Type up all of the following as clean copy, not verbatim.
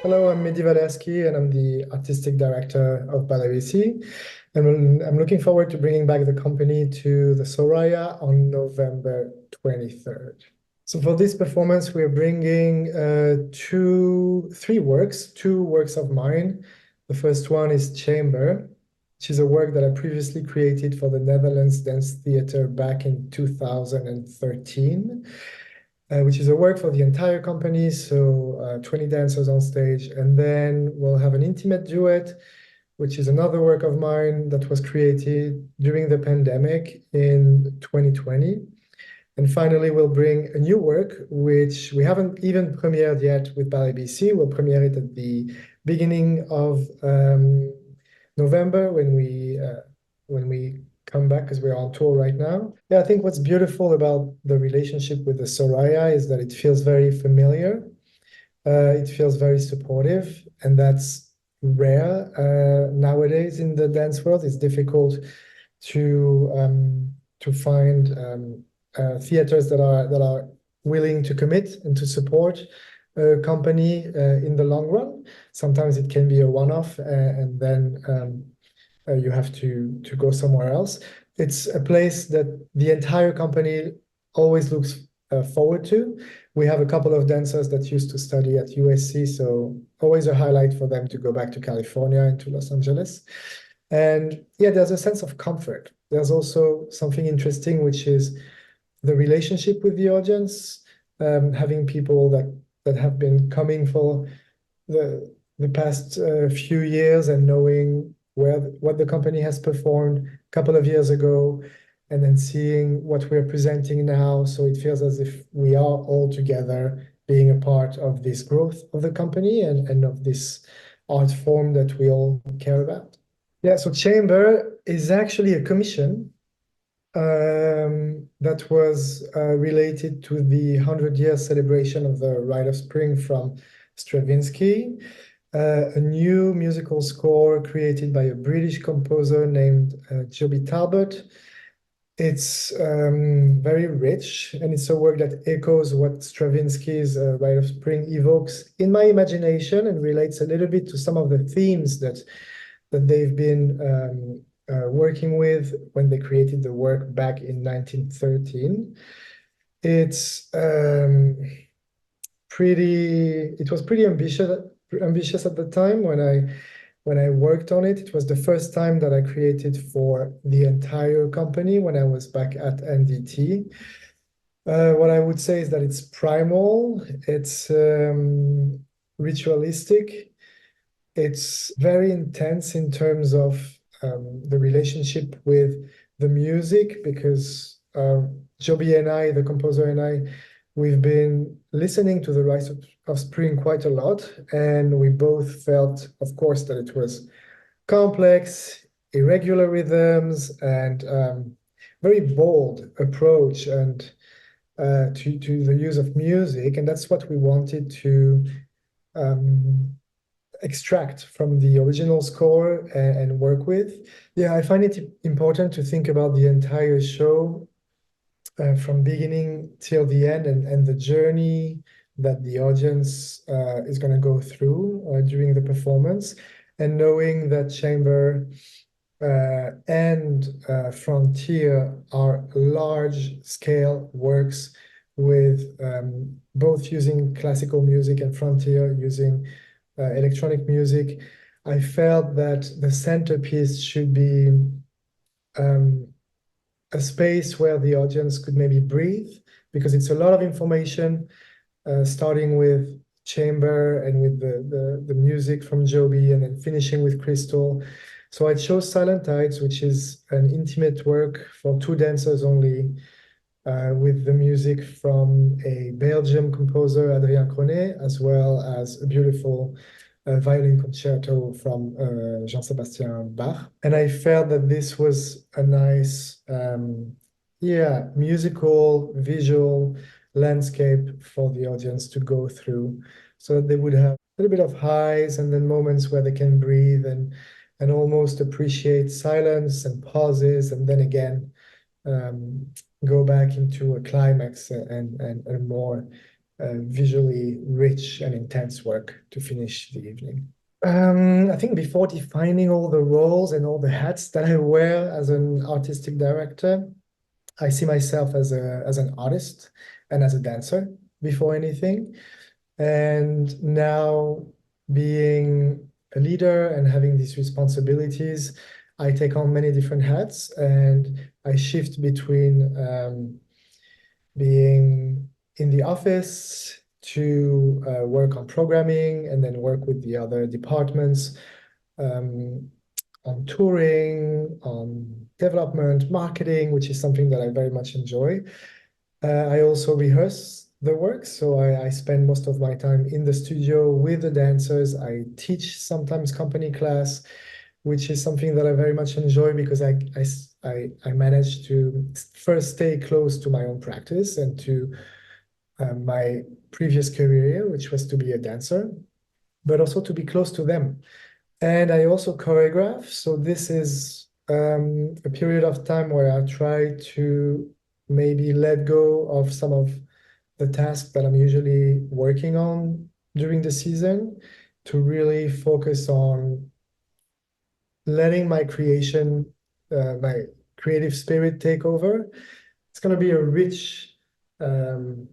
Hello, I'm Medhi Walerski, and I'm the artistic director of Ballet BC. And I'm looking forward to bringing back the company to the Soraya on November 23rd. So for this performance, we're bringing two works of mine. The first one is Chamber, which is a work that I previously created for the Netherlands Dance Theatre back in 2013. Which is a work for the entire company, so 20 dancers on stage. And then we'll have an intimate duet, which is another work of mine that was created during the pandemic in 2020. And finally, we'll bring a new work, which we haven't even premiered yet with Ballet BC. We'll premiere it at the beginning of November when we come back, because we're on tour right now. Yeah, I think what's beautiful about the relationship with the Soraya is that it feels very familiar. It feels very supportive, and that's rare nowadays in the dance world. It's difficult to find theaters that are willing to commit and to support a company in the long run. Sometimes it can be a one-off, and then you have to go somewhere else. It's a place that the entire company always looks forward to. We have a couple of dancers that used to study at USC, so always a highlight for them to go back to California and to Los Angeles. And yeah, there's a sense of comfort. There's also something interesting, which is the relationship with the audience, having people that have been coming for the past few years and knowing what the company has performed a couple of years ago, and then seeing what we're presenting now. So it feels as if we are all together being a part of this growth of the company and of this art form that we all care about. Yeah, so Chamber is actually a commission that was related to the 100-year celebration of the Rite of Spring from Stravinsky. A new musical score created by a British composer named Joby Talbot. It's very rich, and it's a work that echoes what Stravinsky's Rite of Spring evokes in my imagination, and relates a little bit to some of the themes that they've been working with when they created the work back in 1913. It was pretty ambitious at the time when I worked on it. It was the first time that I created for the entire company when I was back at NDT. What I would say is that it's primal, it's ritualistic, it's very intense in terms of the relationship with the music, because Joby and I, the composer, and I, we've been listening to the Rise of Spring quite a lot, and we both felt, of course, that it was complex, irregular rhythms, and very bold approach and to the use of music, and that's what we wanted to extract from the original score and work with. Yeah, I find it important to think about the entire show from beginning till the end, and the journey that the audience is going to go through during the performance, and knowing that Chamber and Frontier are large-scale works with both using classical music and Frontier using electronic music. I felt that the centerpiece should be a space where the audience could maybe breathe, because it's a lot of information, starting with Chamber and with the music from Joby, and then finishing with Crystal. So I chose Silent Tides, which is an intimate work for two dancers only, with the music from a Belgian composer, Adrien Cronet, as well as a beautiful violin concerto from Jean-Sébastien Bach. And I felt that this was a nice, musical, visual landscape for the audience to go through, so that they would have a little bit of highs and then moments where they can breathe and and almost appreciate silence and pauses, and then again go back into a climax and more visually rich and intense work to finish the evening. I think before defining all the roles and all the hats that I wear as an artistic director, I see myself as an artist and as a dancer before anything. And now being a leader and having these responsibilities, I take on many different hats and I shift between being in the office to work on programming and then work with the other departments um, on touring, on development, marketing, which is something that I very much enjoy. I also rehearse the work, so I spend most of my time in the studio with the dancers. I teach sometimes company class, which is something that I very much enjoy because I manage to first stay close to my own practice and to my previous career, which was to be a dancer, but also to be close to them. And I also choreograph. So this is a period of time where I try to maybe let go of some of the tasks that I'm usually working on during the season to really focus on letting my creative spirit take over. It's going to be a rich um,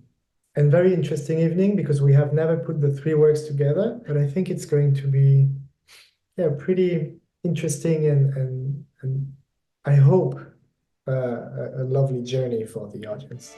and very interesting evening because we have never put the three works together, but I think it's going to be pretty interesting and I hope a lovely journey for the audience.